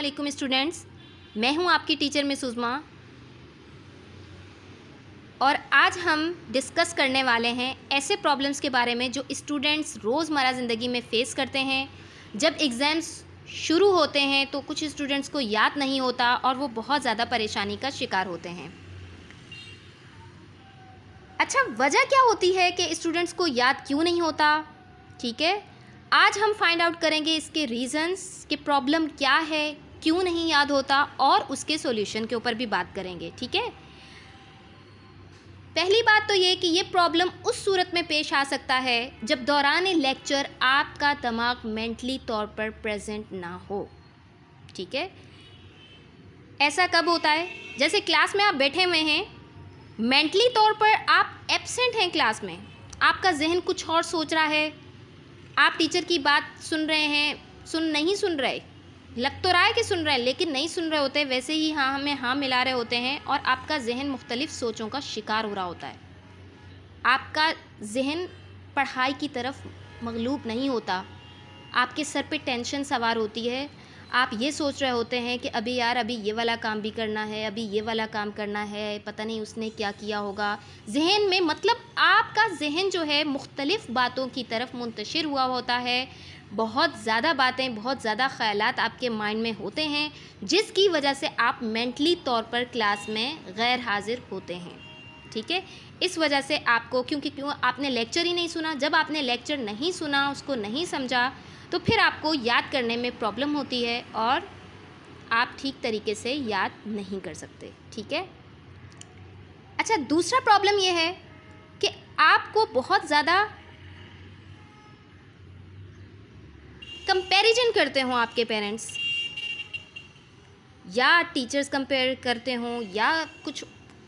वालेकुम स्टूडेंट्स, मैं हूं आपकी टीचर मिस उज़मा और आज हम डिस्कस करने वाले हैं ऐसे प्रॉब्लम्स के बारे में जो स्टूडेंट्स रोज़मर्रा ज़िंदगी में फ़ेस करते हैं। जब एग्ज़ाम्स शुरू होते हैं तो कुछ स्टूडेंट्स को याद नहीं होता और वो बहुत ज़्यादा परेशानी का शिकार होते हैं। अच्छा, वजह क्या होती है कि स्टूडेंट्स को याद क्यों नहीं होता? ठीक है, आज हम फाइंड आउट करेंगे इसके रीज़न्स कि प्रॉब्लम क्या है, क्यों नहीं याद होता और उसके सॉल्यूशन के ऊपर भी बात करेंगे। ठीक है, पहली बात तो ये कि ये प्रॉब्लम उस सूरत में पेश आ सकता है जब दौरान लेक्चर आपका दिमाग मेंटली तौर पर प्रेजेंट ना हो। ठीक है, ऐसा कब होता है? जैसे क्लास में आप बैठे हुए हैं, मेंटली तौर पर आप एब्सेंट हैं क्लास में, आपका जहन कुछ और सोच रहा है, आप टीचर की बात सुन रहे हैं, नहीं सुन रहे, लग तो रहा है कि सुन रहे हैं लेकिन नहीं सुन रहे होते, वैसे ही हाँ हमें हाँ मिला रहे होते हैं और आपका जहन मुख्तलिफ सोचों का शिकार हो रहा होता है। आपका जहन पढ़ाई की तरफ मगलूब नहीं होता, आपके सर पे टेंशन सवार होती है, आप ये सोच रहे होते हैं कि अभी यार अभी ये वाला काम भी करना है, अभी ये वाला काम करना है, पता नहीं उसने क्या किया होगा। जहन में मतलब आपका जहन जो है मुख्तलिफ़ बातों की तरफ मुंतशिर हुआ होता है। बहुत ज़्यादा बातें, बहुत ज़्यादा ख़यालात आपके माइंड में होते हैं जिसकी वजह से आप मेंटली तौर पर क्लास में गैर हाज़िर होते हैं। ठीक है, इस वजह से आपको क्यों आपने लेक्चर ही नहीं सुना। जब आपने लेक्चर नहीं सुना, उसको नहीं समझा, तो फिर आपको याद करने में प्रॉब्लम होती है और आप ठीक तरीके से याद नहीं कर सकते। ठीक है, अच्छा, दूसरा प्रॉब्लम ये है कि आपको बहुत ज़्यादा कंपैरिजन करते हों आपके पेरेंट्स या टीचर्स कंपेयर करते हों या कुछ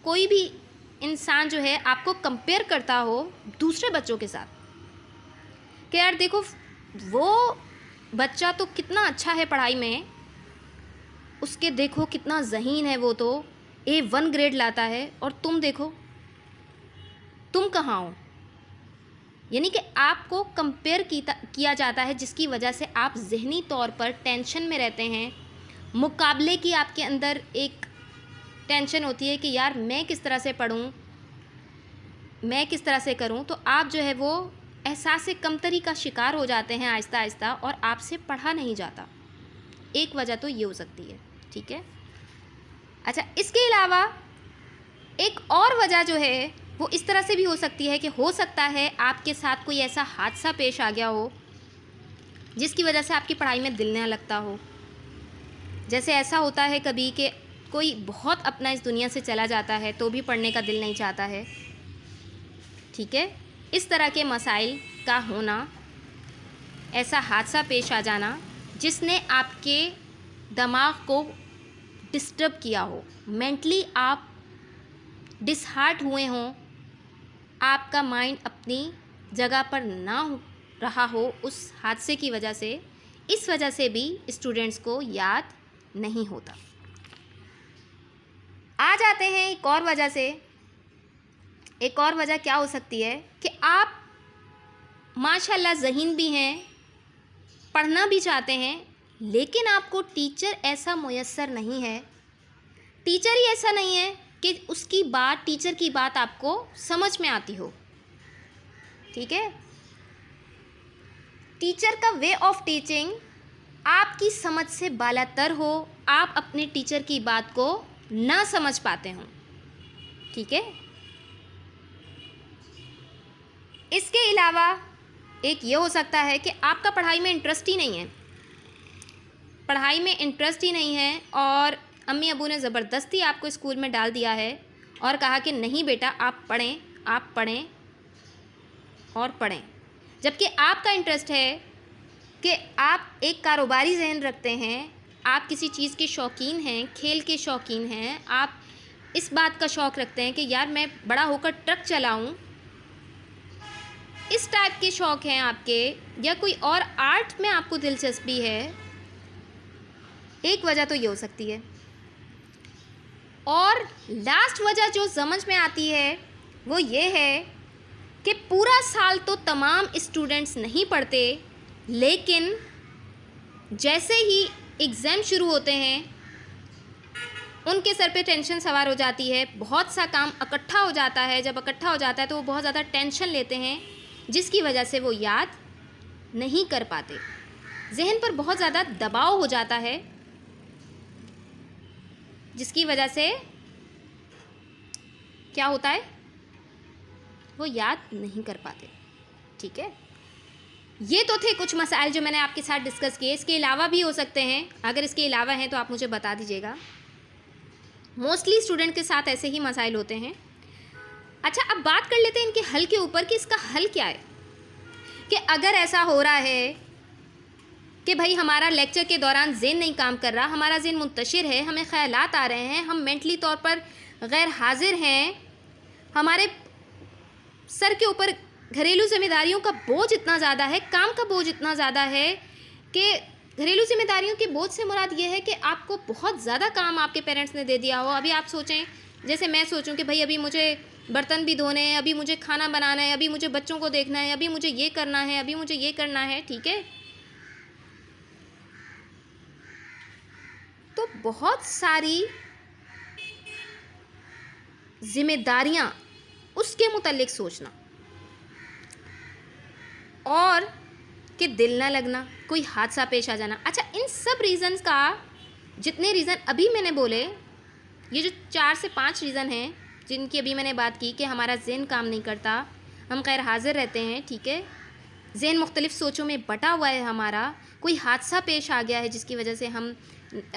कोई भी इंसान जो है आपको कंपेयर करता हो दूसरे बच्चों के साथ कि यार देखो वो बच्चा तो कितना अच्छा है पढ़ाई में, उसके देखो कितना ज़हीन है, वो तो A1 ग्रेड लाता है और तुम देखो तुम कहाँ हो। यानी कि आपको कंपेयर किया जाता है जिसकी वजह से आप ज़हनी तौर पर टेंशन में रहते हैं। मुकाबले की आपके अंदर एक टेंशन होती है कि यार मैं किस तरह से पढ़ूं, मैं किस तरह से करूं, तो आप जो है वो एहसास कमतरी का शिकार हो जाते हैं आहिस्ता आहिस्ता और आपसे पढ़ा नहीं जाता। एक वजह तो ये हो सकती है। ठीक है, अच्छा, इसके अलावा एक और वजह जो है वो इस तरह से भी हो सकती है कि हो सकता है आपके साथ कोई ऐसा हादसा पेश आ गया हो जिसकी वजह से आपकी पढ़ाई में दिल न लगता हो। जैसे ऐसा होता है कभी कि कोई बहुत अपना इस दुनिया से चला जाता है तो भी पढ़ने का दिल नहीं चाहता है। ठीक है, इस तरह के मसाइल का होना, ऐसा हादसा पेश आ जाना जिसने आपके दिमाग को डिस्टर्ब किया हो, मेंटली आप डिसहार्ट हुए हों, आपका माइंड अपनी जगह पर ना रहा हो उस हादसे की वजह से, इस वजह से भी स्टूडेंट्स को याद नहीं होता। आ जाते हैं एक और वजह से। एक और वजह क्या हो सकती है कि आप माशाल्लाह ज़हीन भी हैं, पढ़ना भी चाहते हैं, लेकिन आपको टीचर ऐसा मुयस्सर नहीं है, टीचर ही ऐसा नहीं है कि उसकी बात, टीचर की बात आपको समझ में आती हो। ठीक है, टीचर का वे ऑफ टीचिंग आपकी समझ से बालातर हो, आप अपने टीचर की बात को ना समझ पाते हो। ठीक है, इसके अलावा एक ये हो सकता है कि आपका पढ़ाई में इंटरेस्ट ही नहीं है, पढ़ाई में इंटरेस्ट ही नहीं है और अम्मी अबू ने ज़बरदस्ती आपको स्कूल में डाल दिया है और कहा कि नहीं बेटा आप पढ़ें, आप पढ़ें और पढ़ें, जबकि आपका इंटरेस्ट है कि आप एक कारोबारी जहन रखते हैं, आप किसी चीज़ के शौकीन हैं, खेल के शौकीन हैं, आप इस बात का शौक़ रखते हैं कि यार मैं बड़ा होकर ट्रक चलाऊं, इस टाइप के शौक़ हैं आपके, या कोई और आर्ट में आपको दिलचस्पी है। एक वजह तो ये हो सकती है। और लास्ट वजह जो समझ में आती है वो ये है कि पूरा साल तो तमाम स्टूडेंट्स नहीं पढ़ते, लेकिन जैसे ही एग्ज़ाम शुरू होते हैं, उनके सर पे टेंशन सवार हो जाती है, बहुत सा काम इकट्ठा हो जाता है। जब इकट्ठा हो जाता है तो वो बहुत ज़्यादा टेंशन लेते हैं, जिसकी वजह से वो याद नहीं कर पाते। जहन पर बहुत ज़्यादा दबाव हो जाता है, जिसकी वजह से क्या होता है, वो याद नहीं कर पाते। ठीक है, ये तो थे कुछ मसाइल जो मैंने आपके साथ डिस्कस किए। इसके अलावा भी हो सकते हैं, अगर इसके अलावा हैं तो आप मुझे बता दीजिएगा। मोस्टली स्टूडेंट के साथ ऐसे ही मसाइल होते हैं। अच्छा, अब बात कर लेते हैं इनके हल के ऊपर कि इसका हल क्या है। कि अगर ऐसा हो रहा है कि भाई हमारा लेक्चर के दौरान ज़हन नहीं काम कर रहा, हमारा ज़हन मुंतशिर है, हमें ख़यालात आ रहे हैं, हम मेंटली तौर पर गैर हाजिर हैं, हमारे सर के ऊपर घरेलू जिम्मेदारियों का बोझ इतना ज़्यादा है, काम का बोझ इतना ज़्यादा है कि घरेलू जिम्मेदारियों के बोझ से मुराद ये है कि आपको बहुत ज़्यादा काम आपके पेरेंट्स ने दे दिया हो। अभी आप सोचें, जैसे मैं सोचूं कि भाई अभी मुझे बर्तन भी धोने हैं, अभी मुझे खाना बनाना है, अभी मुझे बच्चों को देखना है, अभी मुझे ये करना है, अभी मुझे ये करना है। ठीक है, तो बहुत सारी जिम्मेदारियां, उसके मुतालिक सोचना, और कि दिल ना लगना, कोई हादसा पेश आ जाना। अच्छा, इन सब रीज़न्स का, जितने रीज़न अभी मैंने बोले, ये जो 4 से 5 रीज़न हैं जिनकी अभी मैंने बात की कि हमारा ज़हन काम नहीं करता, हम गैर हाजिर रहते हैं। ठीक है, ज़हन मुख्तलिफ़ सोचों में बटा हुआ है, हमारा कोई हादसा पेश आ गया है जिसकी वजह से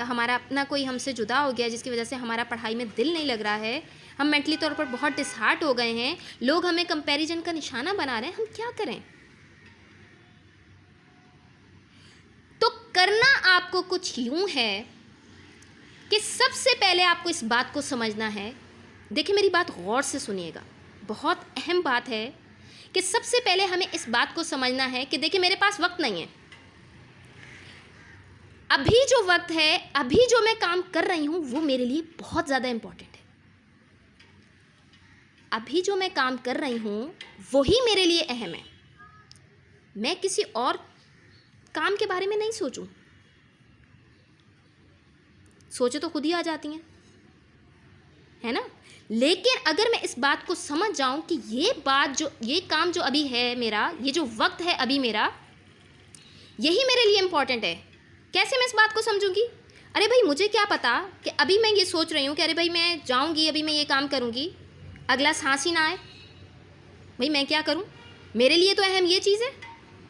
हमारा अपना कोई हमसे जुदा हो गया, जिसकी वजह से हमारा पढ़ाई में दिल नहीं लग रहा है, हम मेंटली तौर पर बहुत डिसहार्ट हो गए हैं, लोग हमें कंपैरिजन का निशाना बना रहे हैं, हम क्या करें? तो करना आपको कुछ यूँ है कि सबसे पहले आपको इस बात को समझना है। देखिए, मेरी बात गौर से सुनिएगा, बहुत अहम बात है कि सबसे पहले हमें इस बात को समझना है कि देखिए, मेरे पास वक्त नहीं है। अभी जो वक्त है, अभी जो मैं काम कर रही हूँ, वो मेरे लिए बहुत ज़्यादा इम्पोर्टेंट है। अभी जो मैं काम कर रही हूँ वही मेरे लिए अहम है। मैं किसी और काम के बारे में नहीं सोचूं, सोचे तो खुद ही आ जाती हैं, है ना। लेकिन अगर मैं इस बात को समझ जाऊं कि ये काम जो अभी है मेरा, ये जो वक्त है अभी मेरा, यही मेरे लिए इम्पोर्टेंट है। कैसे मैं इस बात को समझूंगी? अरे भाई, मुझे क्या पता कि अभी मैं ये सोच रही हूँ कि अरे भाई मैं जाऊँगी, अभी मैं ये काम करूँगी, अगला सांस ही ना आए, भाई मैं क्या करूँ? मेरे लिए तो अहम ये चीज़ है,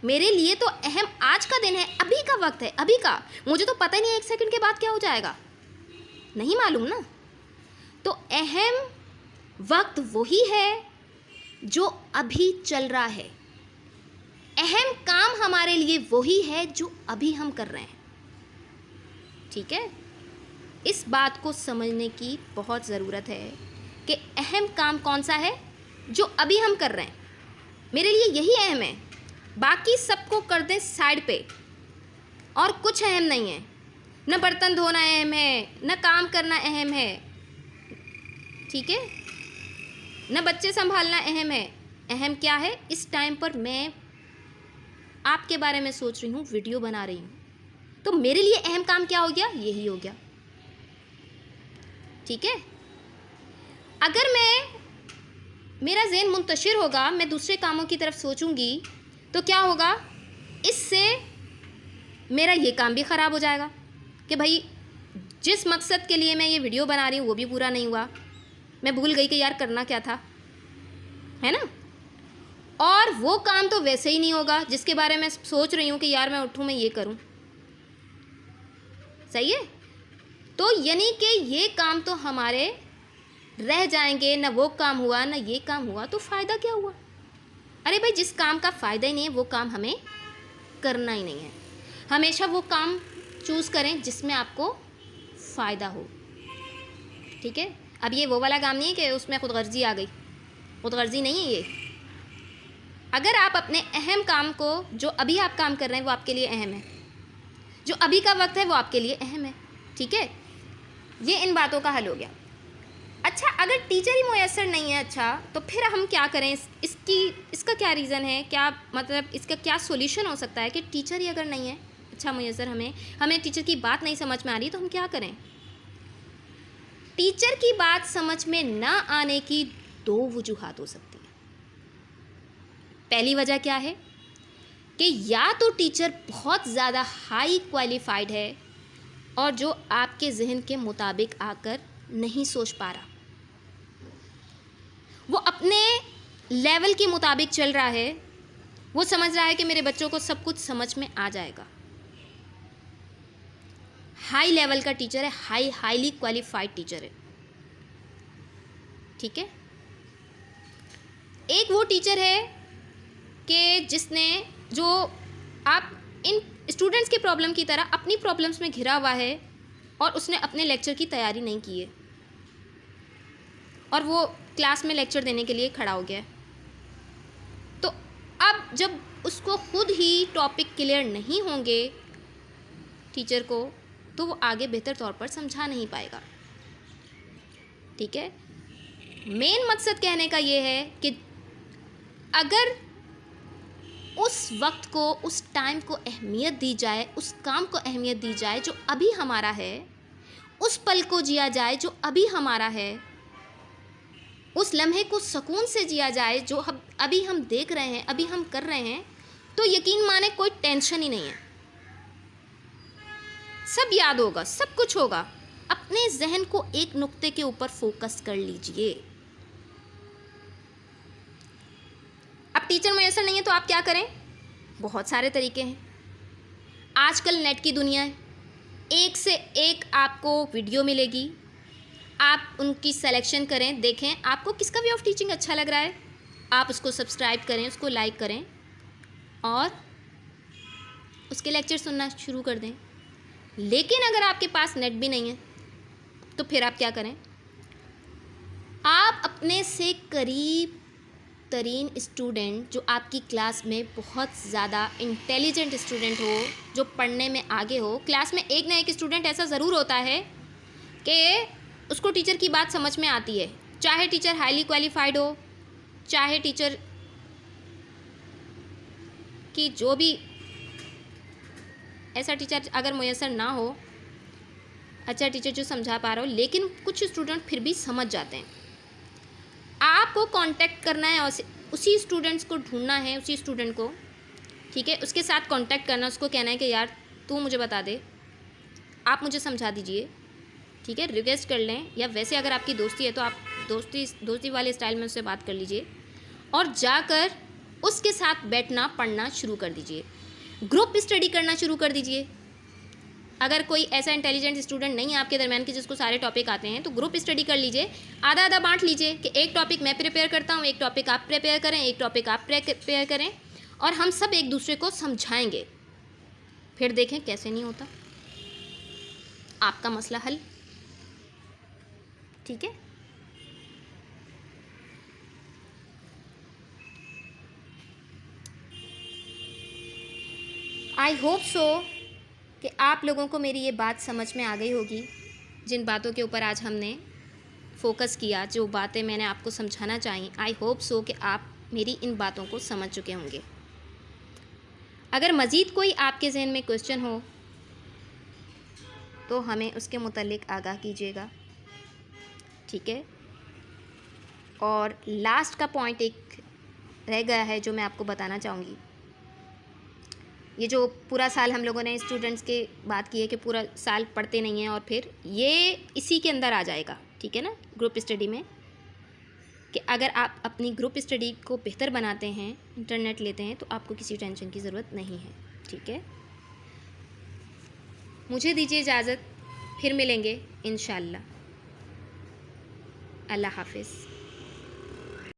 मेरे लिए तो अहम आज का दिन है, अभी का वक्त है, अभी का। मुझे तो पता ही नहीं 1 सेकंड के बाद क्या हो जाएगा, नहीं मालूम ना। तो अहम वक्त वही है जो अभी चल रहा है, अहम काम हमारे लिए वही है जो अभी हम कर रहे हैं। ठीक है, इस बात को समझने की बहुत ज़रूरत है कि अहम काम कौन सा है जो अभी हम कर रहे हैं, मेरे लिए यही अहम है। बाकी सबको कर दें साइड पे, और कुछ अहम नहीं है। न बर्तन धोना अहम है, न काम करना अहम है, ठीक है, न बच्चे संभालना अहम है। अहम क्या है? इस टाइम पर मैं आपके बारे में सोच रही हूँ, वीडियो बना रही हूँ, तो मेरे लिए अहम काम क्या हो गया? यही हो गया। ठीक है, अगर मेरा ज़हन मुंतशिर होगा, मैं दूसरे कामों की तरफ सोचूंगी, तो क्या होगा? इससे मेरा ये काम भी ख़राब हो जाएगा कि भाई जिस मकसद के लिए मैं ये वीडियो बना रही हूँ वो भी पूरा नहीं हुआ, मैं भूल गई कि यार करना क्या था, है ना। और वो काम तो वैसे ही नहीं होगा जिसके बारे में सोच रही हूँ कि यार मैं उठूँ, मैं ये करूँ। सही है, तो यानी कि ये काम तो हमारे रह जाएंगे, ना वो काम हुआ ना ये काम हुआ, तो फ़ायदा क्या हुआ? अरे भाई, जिस काम का फ़ायदा ही नहीं है वो काम हमें करना ही नहीं है। हमेशा वो काम चूज़ करें जिसमें आपको फ़ायदा हो। ठीक है, अब ये वो वाला काम नहीं है कि उसमें खुदगर्जी आ गई, खुदगर्जी नहीं है ये। अगर आप अपने अहम काम को, जो अभी आप काम कर रहे हैं वो आपके लिए अहम है, जो अभी का वक्त है वो आपके लिए अहम है। ठीक है, ये इन बातों का हल हो गया। अच्छा, अगर टीचर ही मुयस्सर नहीं है, अच्छा तो फिर हम क्या करें? इसका क्या रीज़न है, क्या मतलब इसका क्या सॉल्यूशन हो सकता है कि टीचर ही अगर नहीं है अच्छा मुयस्सर हमें टीचर की बात नहीं समझ में आ रही तो हम क्या करें? टीचर की बात समझ में ना आने की 2 वजूहात हो सकती है। पहली वजह क्या है कि या तो टीचर बहुत ज़्यादा हाई क्वालिफाइड है और जो आपके ज़हन के मुताबिक आकर नहीं सोच पा रहा, वो अपने लेवल के मुताबिक चल रहा है, वो समझ रहा है कि मेरे बच्चों को सब कुछ समझ में आ जाएगा। हाई लेवल का टीचर है, हाईली क्वालिफाइड टीचर है, ठीक है। एक वो टीचर है कि जो आप इन स्टूडेंट्स के प्रॉब्लम की तरह अपनी प्रॉब्लम्स में घिरा हुआ है और उसने अपने लेक्चर की तैयारी नहीं की है और वो क्लास में लेक्चर देने के लिए खड़ा हो गया है। तो अब जब उसको खुद ही टॉपिक क्लियर नहीं होंगे टीचर को, तो वो आगे बेहतर तौर पर समझा नहीं पाएगा, ठीक है। मेन मकसद कहने का ये है कि अगर उस वक्त को, उस टाइम को अहमियत दी जाए, उस काम को अहमियत दी जाए जो अभी हमारा है, उस पल को जिया जाए जो अभी हमारा है, उस लम्हे को सुकून से जिया जाए जो अभी हम देख रहे हैं, अभी हम कर रहे हैं, तो यकीन माने कोई टेंशन ही नहीं है। सब याद होगा, सब कुछ होगा। अपने जहन को एक नुक्ते के ऊपर फोकस कर लीजिए। अब टीचर मुयस्सर नहीं है तो आप क्या करें? बहुत सारे तरीके हैं। आजकल नेट की दुनिया है, एक से एक आपको वीडियो मिलेगी, आप उनकी सिलेक्शन करें, देखें आपको किसका वे ऑफ टीचिंग अच्छा लग रहा है, आप उसको सब्सक्राइब करें, उसको लाइक करें और उसके लेक्चर सुनना शुरू कर दें। लेकिन अगर आपके पास नेट भी नहीं है तो फिर आप क्या करें? आप अपने से करीब तरीन स्टूडेंट, जो आपकी क्लास में बहुत ज़्यादा इंटेलिजेंट स्टूडेंट हो, जो पढ़ने में आगे हो, क्लास में एक ना एक स्टूडेंट ऐसा ज़रूर होता है कि उसको टीचर की बात समझ में आती है, चाहे टीचर हाईली क्वालिफाइड हो, चाहे टीचर की जो भी ऐसा टीचर अगर मुयस्सर ना हो, अच्छा टीचर जो समझा पा रहा हो, लेकिन कुछ स्टूडेंट फिर भी समझ जाते हैं। आपको कांटेक्ट करना है और उसी स्टूडेंट्स को ढूंढना है, उसी स्टूडेंट को, ठीक है, उसके साथ कांटेक्ट करना, उसको कहना है कि यार तू मुझे बता दे, आप मुझे समझा दीजिए, ठीक है, रिक्वेस्ट कर लें। या वैसे अगर आपकी दोस्ती है तो आप दोस्ती वाले स्टाइल में उससे बात कर लीजिए और जाकर उसके साथ बैठना पढ़ना शुरू कर दीजिए, ग्रुप स्टडी करना शुरू कर दीजिए। अगर कोई ऐसा इंटेलिजेंट स्टूडेंट नहीं है आपके दरमियान कि जिसको सारे टॉपिक आते हैं, तो ग्रुप स्टडी कर लीजिए, आधा आधा बांट लीजिए कि एक टॉपिक मैं प्रिपेयर करता हूँ, एक टॉपिक आप प्रिपेयर करें, एक टॉपिक आप प्रिपेयर करें और हम सब एक दूसरे को समझाएंगे। फिर देखें कैसे नहीं होता, आपका मसला हल, ठीक है। आई होप सो कि आप लोगों को मेरी ये बात समझ में आ गई होगी, जिन बातों के ऊपर आज हमने फोकस किया, जो बातें मैंने आपको समझाना चाहिए। आई होप सो कि आप मेरी इन बातों को समझ चुके होंगे। अगर मज़ीद कोई आपके जहन में क्वेश्चन हो तो हमें उसके मुतालिक आगाह कीजिएगा, ठीक है। और लास्ट का पॉइंट एक रह गया है जो मैं आपको बताना चाहूँगी। ये जो पूरा साल हम लोगों ने स्टूडेंट्स के बात की है कि पूरा साल पढ़ते नहीं हैं और फिर ये इसी के अंदर आ जाएगा, ठीक है ना, ग्रुप स्टडी में, कि अगर आप अपनी ग्रुप स्टडी को बेहतर बनाते हैं, इंटरनेट लेते हैं, तो आपको किसी टेंशन की ज़रूरत नहीं है, ठीक है। मुझे दीजिए इजाज़त, फिर मिलेंगे इंशाअल्लाह। अल्लाह हाफिज़।